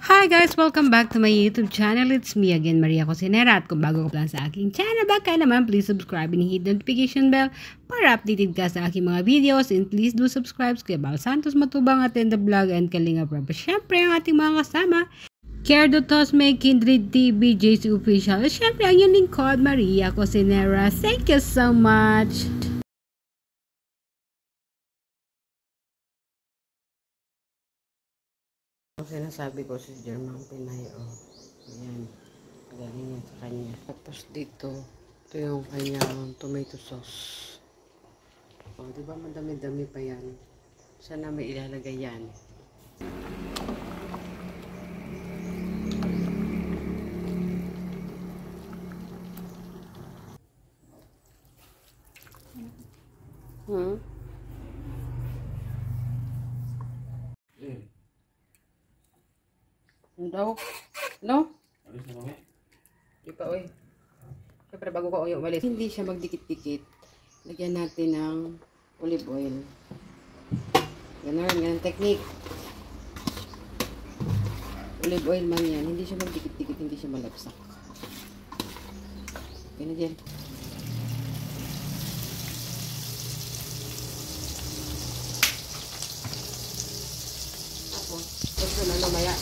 Hi guys! Welcome back to my YouTube channel. It's me again, Maria Cosinera. At kung bago ka lang sa aking channel, baka naman please subscribe and hit the notification bell para updated ka sa aking mga videos. And please do subscribe kay Bal Santos Matubang at the vlog and Kalinga Prab. Siyempre ang ating mga kasama, Kerdo Tosme, Kindred TV, JC Official. At siyempre ang yung lingkod, Maria Cosinera. Thank you so much! Sinasabi ko si German Pinay, ayan, galing yan sa kanya. Tapos dito, ito yung kanyang tomato sauce. Diba madami-dami pa yan? Sana may ilalagay yan. Daw? No? Di pa, oy. Siyempre, bago ko umalis, hindi siya magdikit-dikit. Lagyan natin ng olive oil. Ganun technique. Olive oil man yan. Hindi siya magdikit-dikit, hindi siya malagsak. Ganun dyan. Tapos, gusto na lumaya.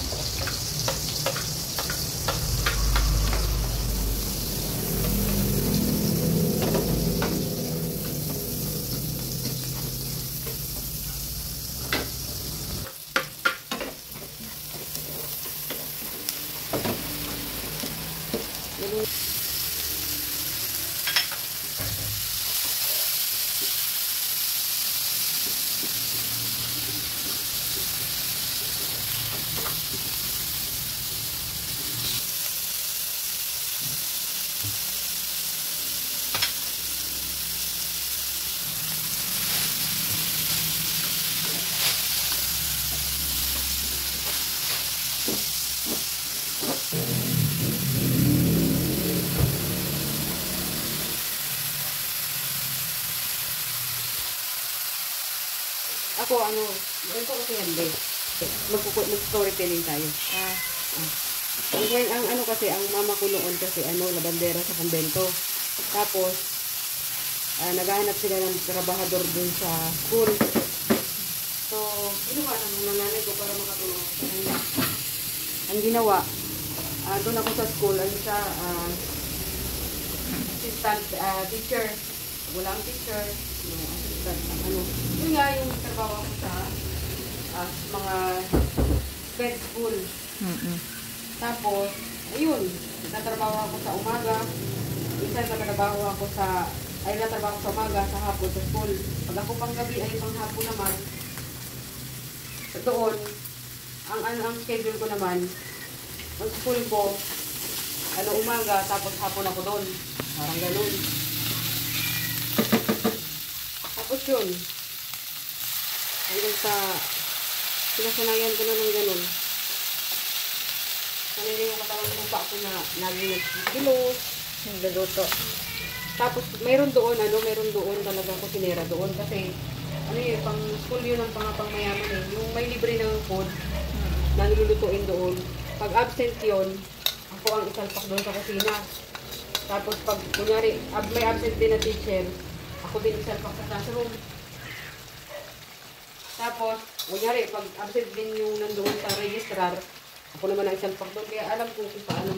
Ako, gawin ko kasi yan, babe. Mag-storytelling tayo. Ang kasi, ang mama ko noon kasi, labandera sa kumbento. Tapos, naghahanap sila ng trabahador dun sa school. So, ginawa ng nanay ko para makatulong sa kanya. Ang ginawa, doon ako sa school, assistant teacher. Walang teacher, yun nga yung trabaho ko sa mga pet school. Tapos, ayun, natrabaho ako sa umaga, natrabaho ko sa umaga, sa hapon sa school. Pag ako pang gabi ay pang hapon naman, doon, ang schedule ko naman, ang school ko, umaga, tapos hapon ako doon. Parang ganun. Tapos yun, hanggang sa sinasanayan ko na ng ganun. Sanay yung katawan ng pa ako na lagi nagsigilos, nagluluto. Tapos mayroon doon talagang kusinera doon kasi pang school yun ang pangmayaman eh. Yung may libre ng food na nilulutuin doon. Pag absent yun, ako ang isalpak doon sa kusina. Tapos pag kunyari may absent din na teacher, ako din isalpak sa classroom. Tapos, kunyari, pag absent din yung nandoon sa registrar, ako naman ang isalpak doon. Kaya alam ko kung paano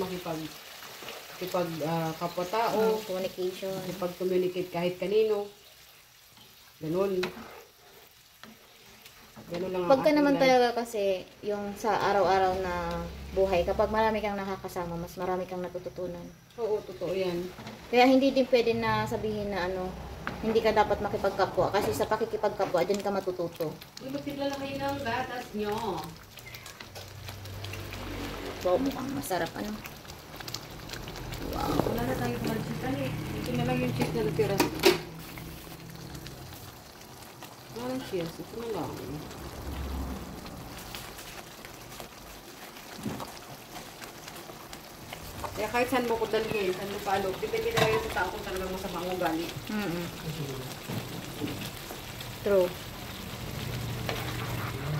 kapwa-tao, communication, makipag-communicate kahit kanino. Ganun. Ganun lang. Pagka naman talaga kasi, yung sa araw-araw na buhay, kapag marami kang nakakasama, mas marami kang natututunan. Oo, totoo yan. Kaya hindi din pwede na sabihin na hindi ka dapat makipagkapwa kasi sa pakikipagkapwa dyan ka matututo. Magtigla lang kayo ng gatas nyo. Wow, mukhang masarap Wow. Wala na tayo mag-cheese ito na lang yung cheese na natira. Wala ng cheese, ito na lang. Kaya kahit saan mo ko dalhin, saan mo paalog, depende na rin sa tao kung talagang masama ang ugali. True.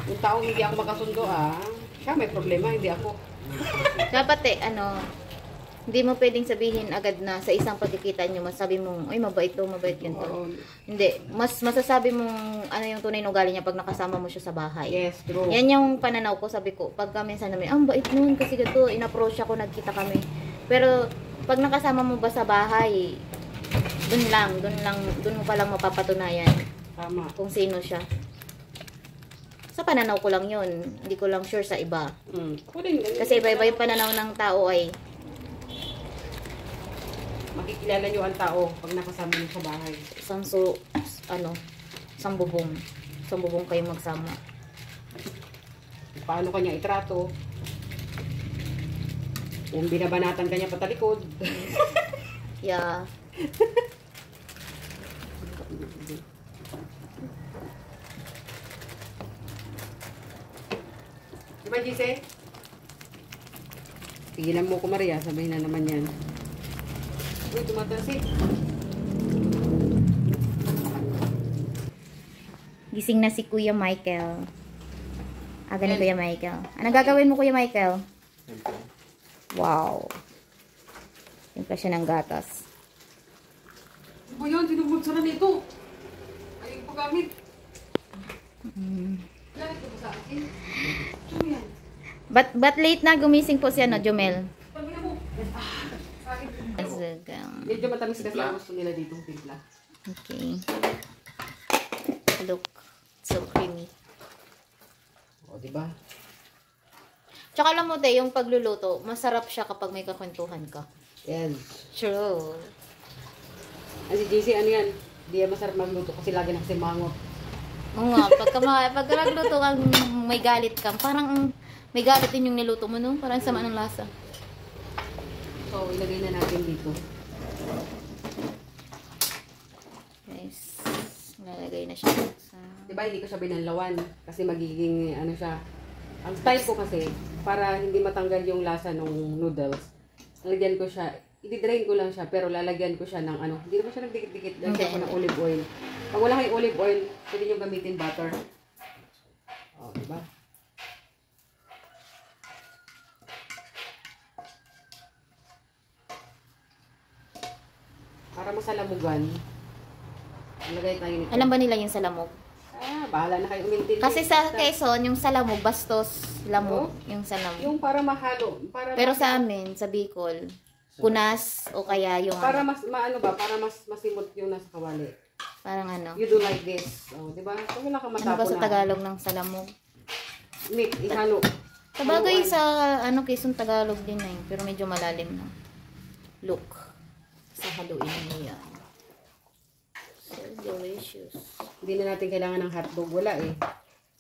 Yung taong hindi ako makasundo Siya may problema, hindi ako. Dapat hindi mo pwedeng sabihin agad na sa isang pagkikita nyo, masabi mong, ay, mabait to, mabait ganito. Oo. Hindi. Mas masasabi mong ano yung tunay na ugali niya pag nakasama mo siya sa bahay. Yes, true. Yan yung pananaw ko, sabi ko. Pagka minsan namin, ang bait nun kasi ganito, in-approach ako, nagkita kami. Pero, pag nakasama mo ba sa bahay, dun mo palang mapapatunayan Tama. kung sino siya. Sa pananaw ko lang yun. Hindi ko lang sure sa iba. Kasi iba-iba yung pananaw ng tao ay makikilala nyo ang tao pag nakasama nyo sa bahay. isang bubong. Isang bubong kayo magsama. Paano kanya itrato? Kung binabanatan kanya patalikod. Yeah. Diba, Gise? Tigilan mo ko, Maria. Sabihin na naman yan. Uy, tumatasik. Gising na si Kuya Michael. Aga ni Kuya Michael. Anong gagawin mo, Kuya Michael? Wow. Timpla siya ng gatas. Ano ba yun? Sinubutsaran nito. Ayaw ko gamit. Gamit ko ba sa akin? Ano yan? But late na gumising po si Jomel. Pagmina mo. Azagang. Medyo matamis kasi ang gusto nila dito. Timpla. Okay. Look. So creamy. O, diba? Tsaka alam mo, te, yung pagluluto, masarap siya kapag may kakwentuhan ka. Yan. True. Ang si JC, ano yan? Di yan masarap magluto kasi lagi na kasi mangot. Oo nga, pagka nagluto kang may galit ka, parang may galit din yung niluto mo, no? Parang sama ng lasa. So, ilagay na natin dito. Guys, lalagay na siya sa... Diba, hindi ko siya binanlawan kasi magiging, ano siya, ang style ko kasi, para hindi matanggal yung lasa ng noodles, lalagyan ko siya, i-drain ko lang siya, pero lalagyan ko siya ng ano, hindi naman siya nagdikit-dikit, lalagyan ko ng olive oil. Pag wala kayong olive oil, pwede nyo gamitin butter. O, diba? Para masalamugan, ilagay tayo nito. Alam ba nila yung salamog? Bahala na kayo umintin. Kasi sa Quezon, yung salamog, bastos, lamog, yung salamog. Yung para mahalo. Pero sa amin, sa Bicol, kunas o kaya yung para mas maano ba, para mas masimot yung nasa kawali. parang ano. You do like this. Oh, di ba? Kung wala ka Ano matapo ba sa Tagalog ng salamog? Mix, ihalo. Sabagay Haluan. sa Quezon Tagalog din na yun, pero medyo malalim na. Look. Sa haluin mo yan. So delicious. Hindi na natin kailangan ng hotdog. Wala eh.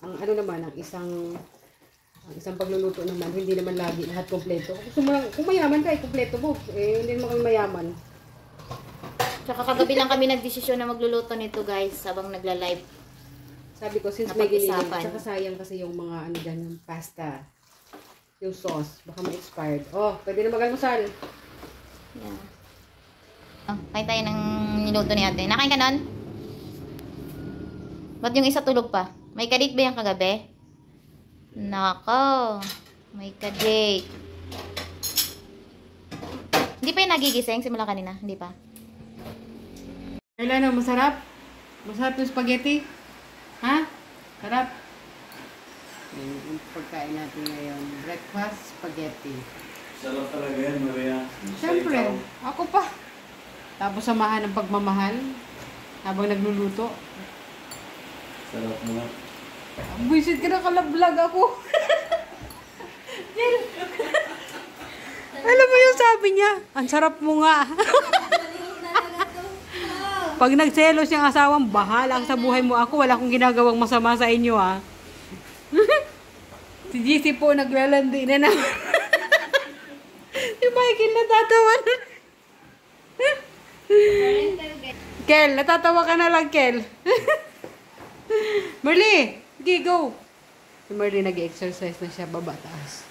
Ang ano naman, ang isang pagluluto naman, hindi naman lagi lahat kompleto. Kung mayaman ka, kompleto mo. Eh, hindi naman kami mayaman. Tsaka kagabi lang kami nagdesisyon na magluluto nito, guys, habang nagla-live. Sabi ko, since may giniling, Napag-isapan. tsaka sayang kasi yung mga ano dyan, yung pasta, yung sauce, baka ma-expired. Oh, pwede na mag-almusal. Yeah. Oh, kain tayo ng niluto ni ate. Nakain ka nun? Ba't yung isa tulog pa? May kadate ba yung kagabi? Nako. May kadate. Hindi pa yung nagigising simula kanina? Hindi pa. Kailan masarap? Masarap yung spaghetti? Ha? Sarap. Yung pagkain natin ngayon, breakfast spaghetti. Sarap talaga yan, Maria. Siyempre, ako pa. Tapos samahan ng pagmamahal habang nagluluto. Sarap mo nga. Buisit ka na, kalablag ako. Alam mo yung sabi niya, ang sarap mo nga. Pag nagselos yung asawang, bahala sa buhay mo. Ako, wala akong ginagawang masama sa inyo, ha. Si GC po, naglalandi na naman. Si Michael, natatawa na. Kel, natatawa ka na lang, Kel. Merly, sige, go. Si Merly nag-exercise na siya, baba taas.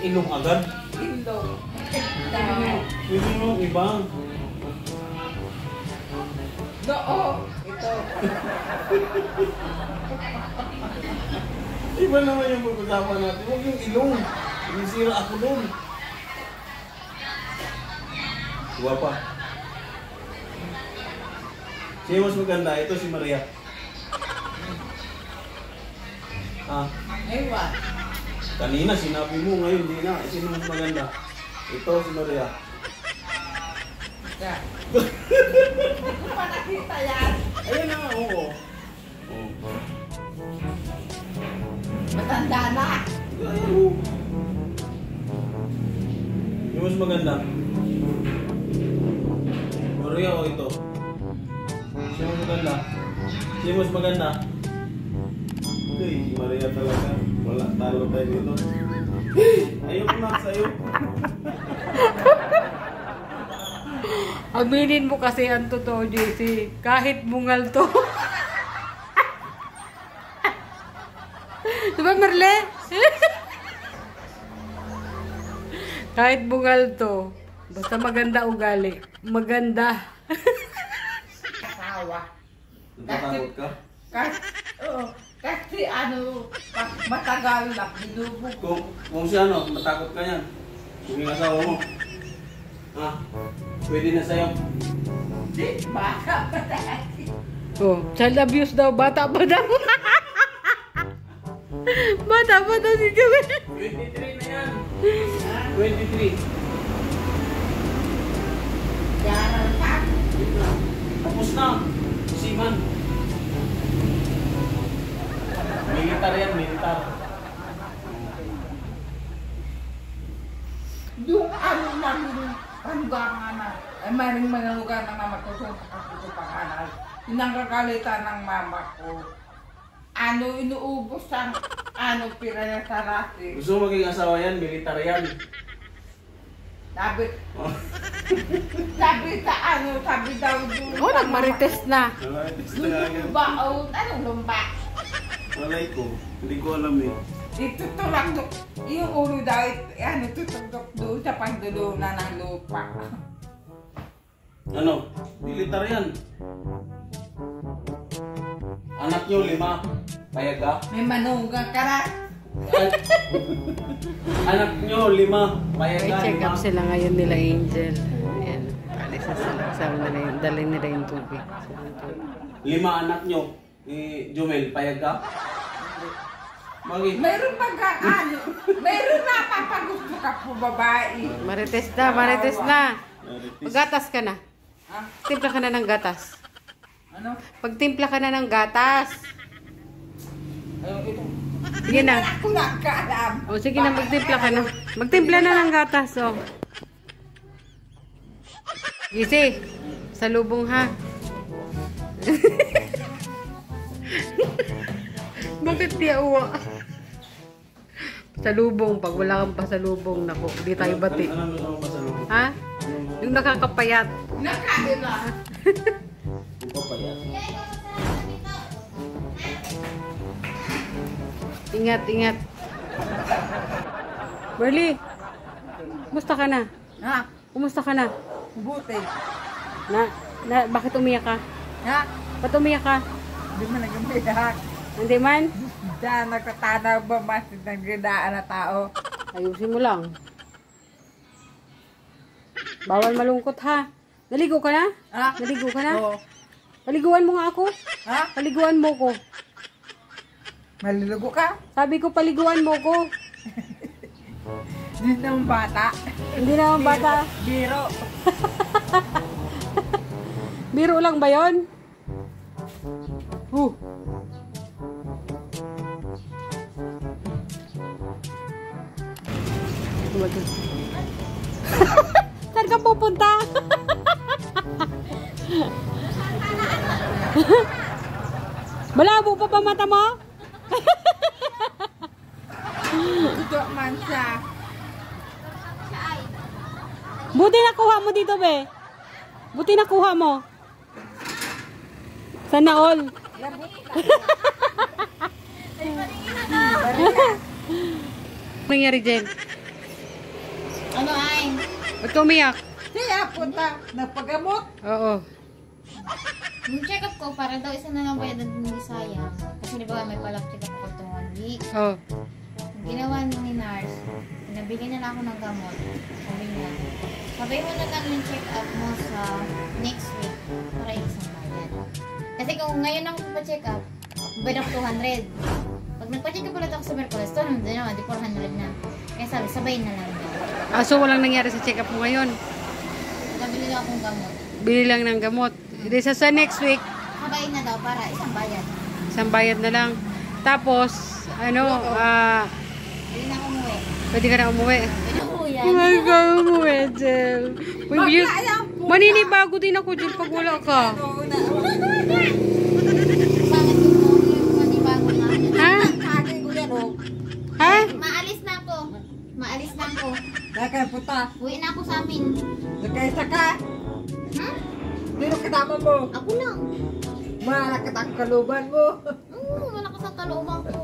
ilong agad. Ilong. Pwede mo ibang. Oo. Ito. Iba naman yung pag-usapan natin. Huwag yung ilong. Sinisira ako doon. Iba pa. Siya mas maganda. Ito si Maria. Ah, Ewan. kanina sinabi mo, ngayon hindi na. Sino mas maganda? Ito si Maria. Yan. Hindi ko pa nakita yan. Ayun na, oo. Oh. Matanda na. Ayun, oo. Yung mas maganda. Maria o ito? Siya mas maganda. Siya mas maganda. Uy, si Maria talaga. Wala, talo tayo dito. Ayun na, sa'yo. Aminin mo kasi ang totoo, JC. Kahit bungal to. Diba, Merle? Kahit bungal to. Basta maganda ugali. Maganda. Kasawa. Natatakot ka? Kasi ano, matagal na binubog. Kung siya ano, matakot ka yan. Kung yung asawa mo. Ha? Pwede na sa'yo. Di, baka pa tayo. Oh, child abuse daw. Bata pa daw. Bata pa daw si Joel. 23 na yan. 23. Yaran ka. Tapos na. Siman. Militar yan, militar. Yung ano lang yung lugar na, maring mga lugar na matutunan sa pangalan. Pinangagalitan ng mama ko. Ano, inuubos ang ano, pira na sarasi. Gusto mo maging asawa yan, militar yan. Sabi, Oh. sabi daw doon. Oh, nagmarites na. Lumbaon, anong lumba? Malay ko. Hindi ko alam eh. Itutulak doon. Yung ulo daw, ano, tutulak doon sa pandulunan ng lupa. Ano? Militar yan. Anak nyo, 5. Payag ka? May manugang ka na. Anak nyo, 5. Payag May ka, check up 5. sila ngayon nila, Angel. Ayan. Alis na sila. Kasama nila yung, dalhin nila yung tubig. 5 anak nyo. Jumel, payag ka? Bakit? Mayroon ano, mayroon na papagusto ka po babae. Marites na, marites na. Paggatas ka na. Ha? Timpla ka na ng gatas. Ano? Pagtimpla ka na ng gatas. Ayun, ito. Sige na. Ako nagkaalam. O sige na, magtimpla ka na. Magtimpla na ng gatas, o. Gisi, salubong ha. Bakit di uwa? Salubong, pag wala kang pasalubong, naku, di tayo bati. Ano gusto mo pasalubong? Ha? Yung nakakapayat. Nakain na. Yung papayag. Ingat, ingat. Berly, kumusta ka na? Ha? Kumusta ka na? Buti. Bakit umiyak ka? Ha? Ba't umiyak ka? Hindi mo nagamiyak. Hindi man? Diyan nagtatanaw ba masid ng ginaan na tao? Ayusin mo lang. Bawal malungkot ha. Naligo ka na? Ha? Naligo ka na? Oo. Paliguan mo nga ako. Ha? Paliguan mo ko. Malulugo ka? Sabi ko paliguan mo ko. Hindi naman bata. Hindi naman bata. Biro. Biro lang ba yun? Saan ka pupunta? Malabo pa ba mata mo? Ito man siya. Buti nakuha mo dito, be. Buti nakuha mo. Sana all. Nangyari, Jen? Ano ay? Ba't ka umiyak? Kaya punta, nagpagamot. Oo. Yung check-up ko, para daw isa na lang bayad ng Bisaya. Kasi di ba may palak check-up ko itong 1 week. Oo. Ang ginawa ni nurse, nabili na lang ako ng gamot. Sabi niya, sabay mo na lang yung check-up mo sa next week para isang bayad. Kasi kung ngayon ako pa-check up, bayad ako 200. Pag nagpa-check up ulit ako sa Merkules, ito naman, di 400 na. Kaya sabi, sabay na lang daw. Ah, so walang nangyari sa check-up mo ngayon? Nabili lang akong gamot. Bili lang ng gamot. Hindi sa next week, Sabay na daw para isang bayad. isang bayad na lang. Tapos, ano, Hindi na ako umuwi. pwede ka na umuwi. Pwede na umuwi yan. Pwede ka umuwi, Jel. Maninibago din ako, Jel, pag wala ka. Bakit yung manibago na? Ha? Kagay ko yan, oh. Ha? Maalis na ako. Maalis na ako. Nakapunta. Uwi na ako sa amin. Nagkaisa ka. Ha? Sino kasama mo? Ako lang. Malakat ang kaluban mo. Malakas ang kalooban ko.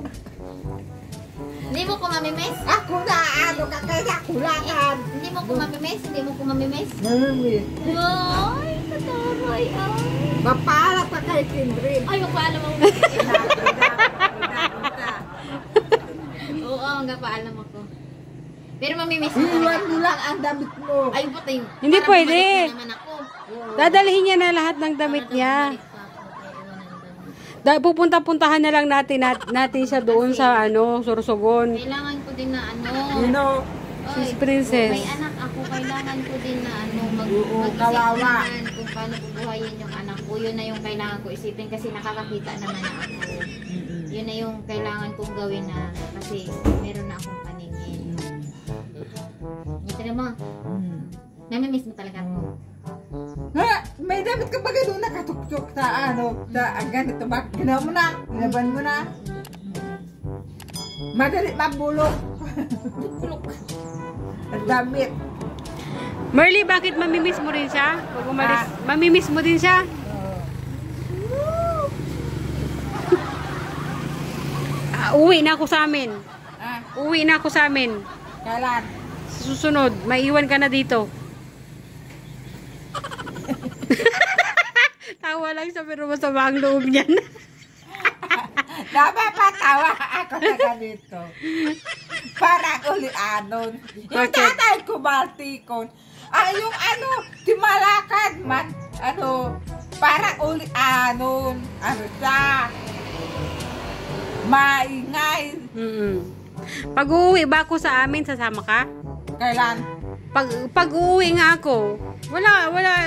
Hindi mo ko mamimiss? Ako na, ano ka kaya kulangan. Hindi mo ko mamimiss? Hindi mo ko mamimiss? Namimis. Ay, kataray ay. Mapala pa kay Kindred. Ay, magpaalam ako. Oo, magpaalam ako. Pero mamimiss mo Iwan talaga. mo lang ang damit mo. Ay, putay. Hindi Parang pwede. bumalik na naman ako. Dadalhin niya na lahat ng damit Para daw niya. bumalik pa ako, kaya iwanan ng damit. Pupunta-puntahan na lang natin siya doon sa ano, Sorsogon. Kailangan ko din na ano. You know, Oy, Sis Princess. May anak ako, kailangan ko din na ano, Oo, mag-isip kawawa. naman kung paano bubuhayin yung anak ko. Yun na yung kailangan ko isipin kasi nakakakita naman na ako. Yun na yung kailangan kong gawin na kasi meron na akong paningin. Ito naman, namimiss mo talaga ako. ha? May damit ka ba gano'n nakatuktok sa ano? Sa ang ganito ba? Ginawa mo na? Ginaban mo na? Madali mabulok. Ang damit. Merly, bakit mamimiss mo rin siya? Pag umalis, mamimiss mo din siya? Uwi na ako sa amin. Ah, Uwi na ako sa amin. kailan? Sa susunod, maiwan ka na dito. Tawa lang siya pero masama ang loob niyan. Napapatawa ako na ganito. Parang ulianon. Yung Bakit? tatay ko, Baltikon. Yung ano, timalakad man. Ano, parang ulianon. Ano siya? Maingay. Pag uuwi ba ako sa amin, sasama ka? Kailan? Pag uuwi nga ako,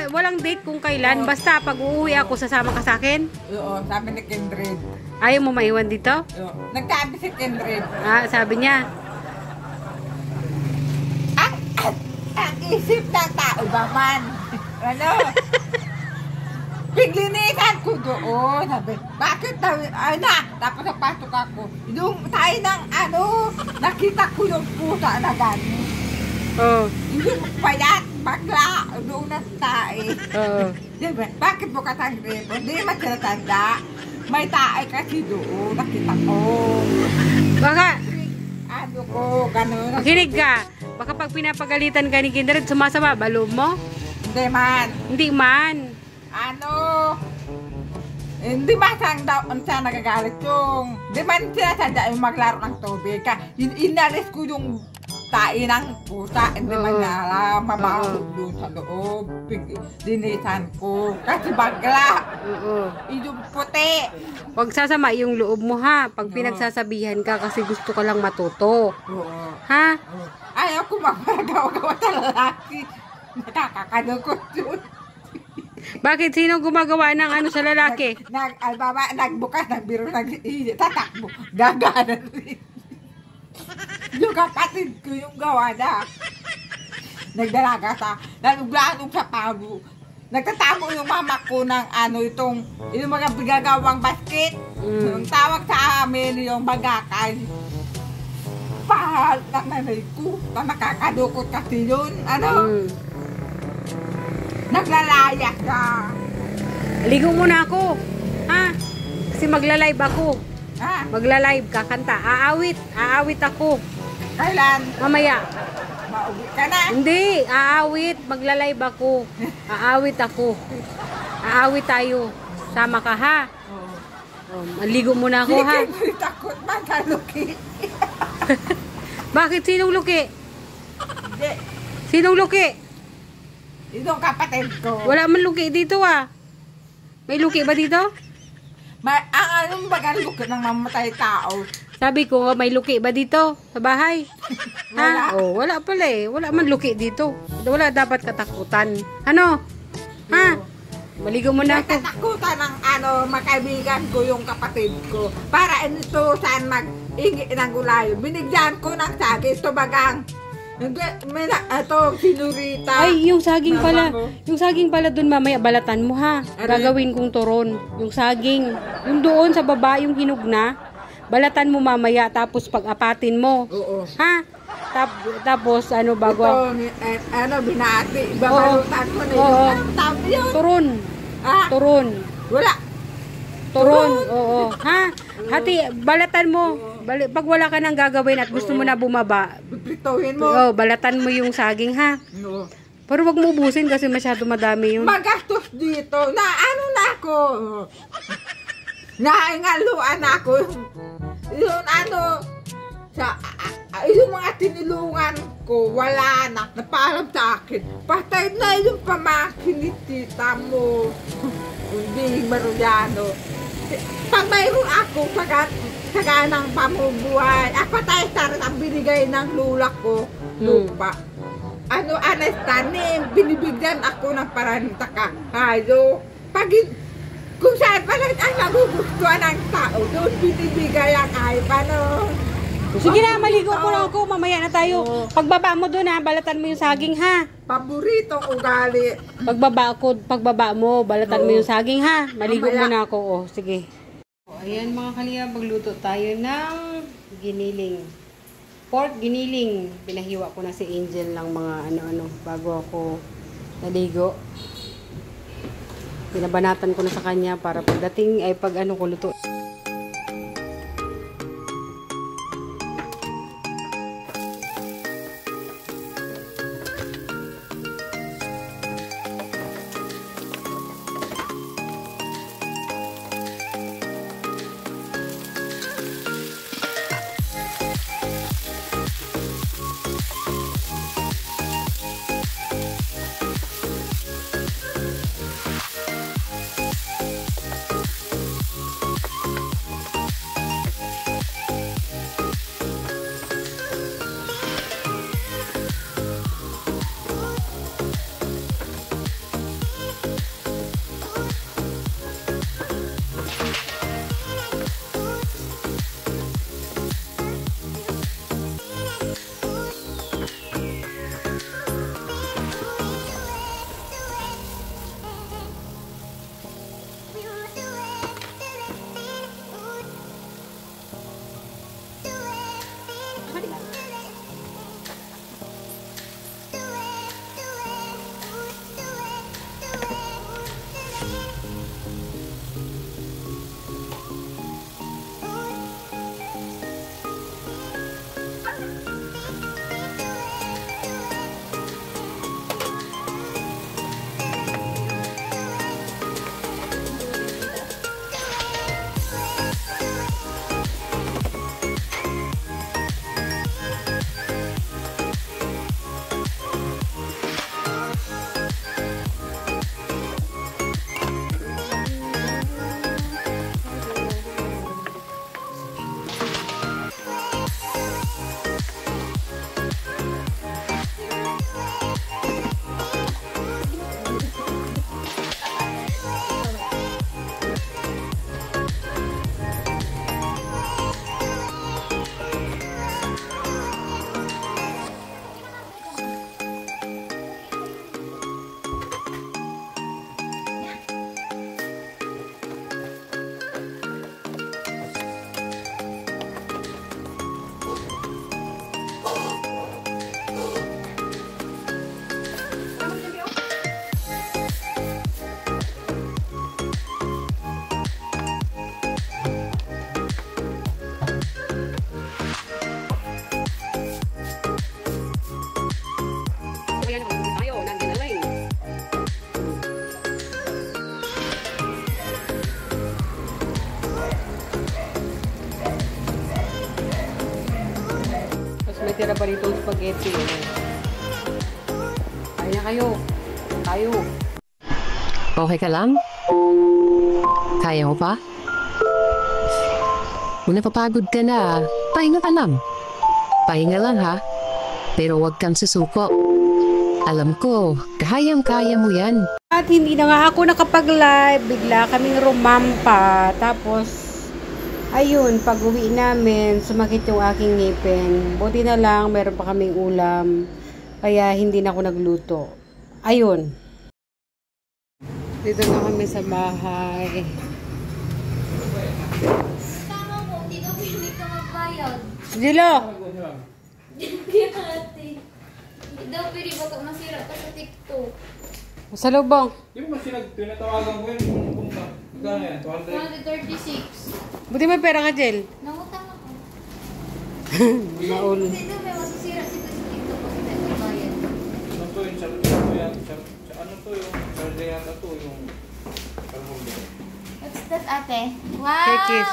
walang date kung kailan. Basta pag uuwi ako, sasama ka sa akin. Oo, sabi ni Kindred. Ayaw mo maiwan dito? Oo. Nagsabi si Kindred. Sabi niya. Ang isip ng tao ba man? Ano? Piglinitan ko doon. Sabi, bakit daw? Ay na, tapos napasok ako. Yung tayo ng ano, nakita ko yung pusa na gano'n. Oo. Yung payat, bagla, doon na tae. Oo. Diba, bakit mo katanggi mo? Hindi man sila tanda. May tae kasi doon, nakita ko. Baka, Ano ko, gano'n. makinig ka. Baka pag pinapagalitan ka ni Kindred, sumasama ba loob mo? Hindi man. Hindi man. Ano? Hindi ba sang daw siya nagagalit yung... Di man sila sadya yung maglaro ng tubig. Inalis ko yung tae ng pusa. Hindi man Oo. niya alam. Mabahulog doon sa loob. Dinisan ko. Kasi bagla. Oo. Yung puti. Huwag sasama yung loob mo ha. Pag pinagsasabihan ka kasi gusto ka lang matuto. Oo. Ha? Ayaw ko magpagawa-gawa sa lalaki. Nakakakalungkot yun. Bakit? Sino gumagawa ng ano sa lalaki? Nagbukas, nagbiro, tatakbo. Gagana rin. Yung kapatid ko yung gawa na. Nagdalaga sa, naluglanong sa pabo. Nagtatago yung mama ko ng ano yung mga bigagawang basket. Yung tawag sa amin yung bagakay. Pahal ng nanay ko. Nakakadukot kasi yun. Ano? Naglalayak ka. Ligo muna ako. Ha? Kasi magla-live ako. Ha? Magla-live ka, kanta. Aawit ako. Kailan? Mamaya. Pauwi ka na. Hindi, aawit. Magla-live ako. Aawit ako. Aawit tayo. Sama ka ha? Maligo muna ako ha. Hindi ko takot magaluki. Bakit? Sinong luki? Hindi. Sinong luki? Itong kapatid ko. Wala man luki dito ah. May luki ba dito? Ang anong magaluki ng mamatay tao. Sabi ko, may luki ba dito sa bahay? Wala. Ha? Oh, wala pala eh. Wala man luki dito. Wala dapat katakutan. Ano? Ha? Maligo muna ako. Nakatakutan ng makaibigan ko yung kapatid ko. Para ito saan mag-ingi ng gulay. Binigyan ko ng sagi. Ito bagang. Ito, sinurita. Ay, yung saging pala. Mama ko. Yung saging pala dun mamaya balatan mo ha. Gagawin kong turon. Yung saging. Yung doon sa baba, yung hinog na. Balatan mo mamaya tapos pag-apatin mo. Oo. Ha? Tapos bago Ito, binati. Babalutan ko na Oo. yun. Tama yun. turon. Ah, Turon. wala. Turon. Oo. Ha? Hati, balatan mo. Pag wala ka nang gagawin at gusto mo na bumaba, Piprituhin mo. balatan mo yung saging ha. Oo. Pero wag mo ubusin kasi masyado madami yun. Magastos dito. Na ako. Naingaluan ako. Yun yung mga tinulungan ko, wala na. Napaalam sa akin. Patay na yung pamangkin ni tita mo. Hindi Mariano. Pag mayroon ako, saga ng pamubuhay, patay sa rin ang binigay ng lula ko, lupa. Tanim, binibigyan ako ng paranita ka. Kung saan pala ang nagugustuhan ng tao, doon binibigay ang kahit paano. Sige na, maligo ko lang ako. Mamaya na tayo. Pagbaba mo doon ha, balatan mo yung saging ha. Paboritong ugali. Pagbaba mo, balatan mo yung saging ha. Maligo Mamaya. muna ako. Oh, sige. Ayan mga kalinga, magluto tayo ng giniling. Pork giniling. Pinahiwa ko na si Angel ng mga bago ako naligo. Pinabanatan ko na sa kanya para pagdating ay pag ko luto. na pa rito spaghetti. Kaya kayo. Tayo. Okay ka lang? Kaya mo pa? Kung napapagod ka na, pahinga ka lang. Pahinga lang ha. Pero huwag kang susuko. Alam ko, kayang-kaya mo yan. At hindi na nga ako nakapag-live. Bigla kaming rumampa. Tapos, ayun, pag-uwi namin, sumakit yung aking ngipin. Buti na lang, meron pa kaming ulam. Kaya hindi na ako nagluto. Ayun. Dito na kami sa bahay. Tama po, hindi daw pinig ka magbayad. Jilo! Hindi ate. Hindi daw pwede baka masira ka sa TikTok. Sa lubong. Di ba mas tinatawagan ko yun kung punta? Gano'n yan? 136. Buti may pera ka, Jel. Nangutang ako. Maul. Hindi daw may masisira sila sa TikTok kasi tayo magbayad. Ano to yung ano to yung sarili yata to yung karbulo. What's that ate? Wow! Kekis.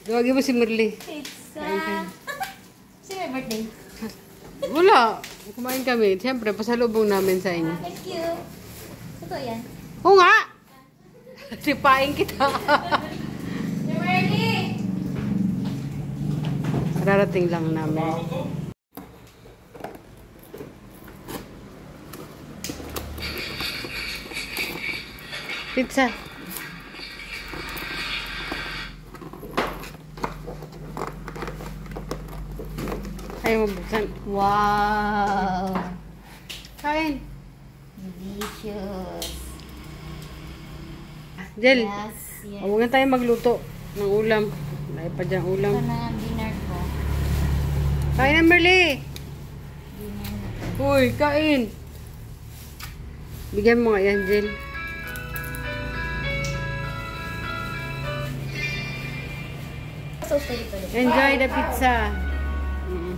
Duwagin mo si Merly. Pizza! Sino may birthday? Wala. Kumain kami. Siyempre, pasalubong namin sa inyo. Thank you. Ito yan. Oo nga! Sipain kita. Merly! Kararating lang namin. Baho to? Pizza. Ayaw mo buksan. Wow! Kain. Delicious. Jel, Yes, yes. huwag na tayo magluto ng ulam. Wala pa dyan ulam. Ito na ang dinner ko. Kain na, Merly. Dinner na. Uy, kain. Bigyan mo nga yan, Jel. Sauce tayo pala. Enjoy the pizza. Mm.